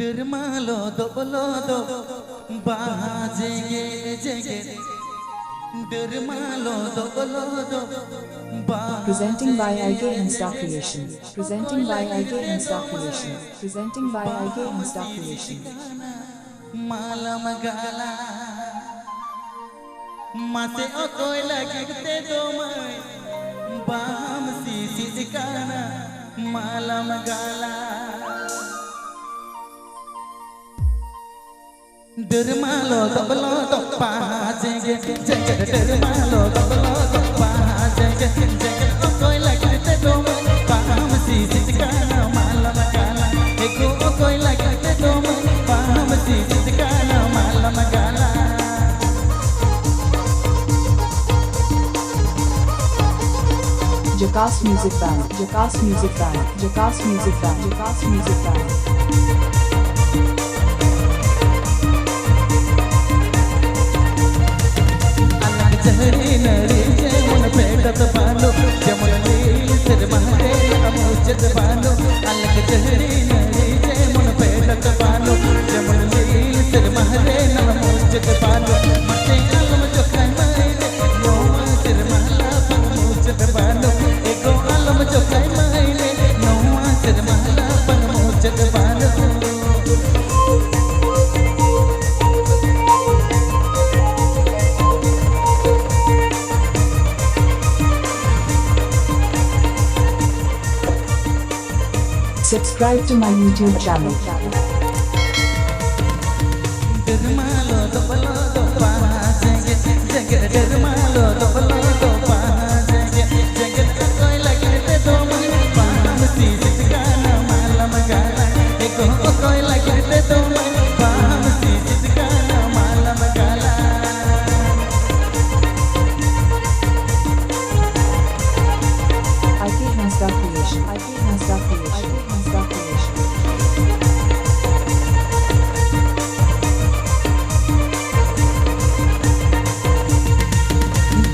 Dermalo doblo do baajenge jege Dermalo doblo do Presenting by IG Insta Creation. Presenting by IG Insta Creation. Presenting by IG Insta Creation. Mala magala mate o koi lagte do mai bam si sikana mala magala Dermalo doblo do baajenge jege Dermalo doblo do baajenge jege o koi lagte do mai bam si sikana mala magala eko o koi lagte do mai bam si sikana mala magala Jackass Music Band. Jackass Music Band. Jackass Music Band. Jackass Music Band. Jahari nari jamun pedat balo jamun leel sir mahre amujad balo alak jahari nari jamun pedat balo jamun leel sir mahre amujad balo mate alam jo khai mai no sir mahla amujad balo ego alam jo khai mai no sir mahla amujad balo Subscribe to my YouTube channel. Dermalo doblo do baajenge jege Dermalo doblo do baajenge jege koi lagte do mai bam si sikana mala magala eko koi lagte do mai bam si sikana mala magala IG Insta Creation. IG Insta Creation. IG Insta Creation.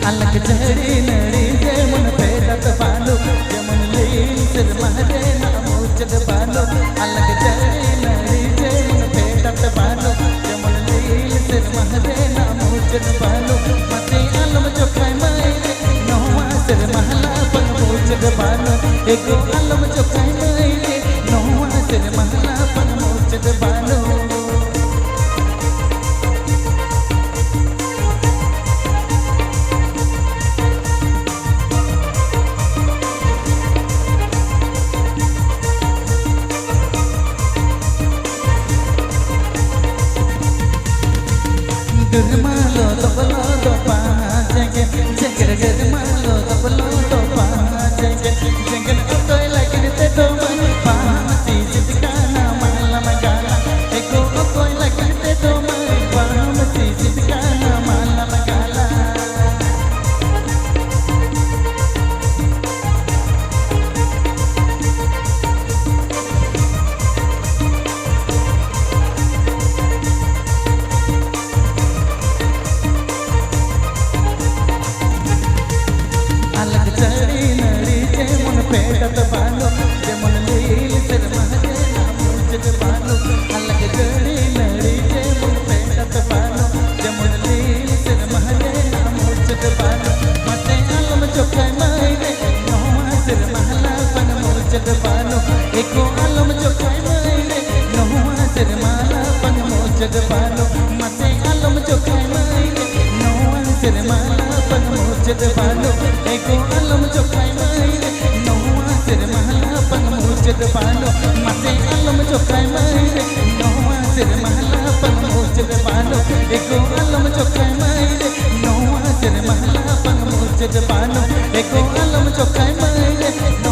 alak jahari nari jamun pedat balo jamun leel sir mahre amujad balo alak jahari nari jamun pedat balo jamun leel sir mahre amujad balo mate alam jo khai mai no sir mahla amujad balo ego alam jo khai mai no sir mahla amujad balo Dermalo doblo do baajenge jege Dermalo doblo do baajenge jege koi lagte do mai bam si sikana mala magala eko koi lagte do mai bam si sikana mala magala alak jahari nari jamun pedat balo jamun leel sir mahre amujad balo alak jahari nari jamun pedat balo jamun leel sir mahre amujad balo mate alam jo khai mai no sir mahla amujad balo eko alam jo khai mai no sir mahla amujad balo mate alam jo khai mai no sir mahla amujad balo eko alam jo khai mai no sir mahla amujad balo mate alam jo khai mai no sir mahla amujad balo eko alam jo khai mai no sir mahla amujad balo eko alam jo khai mai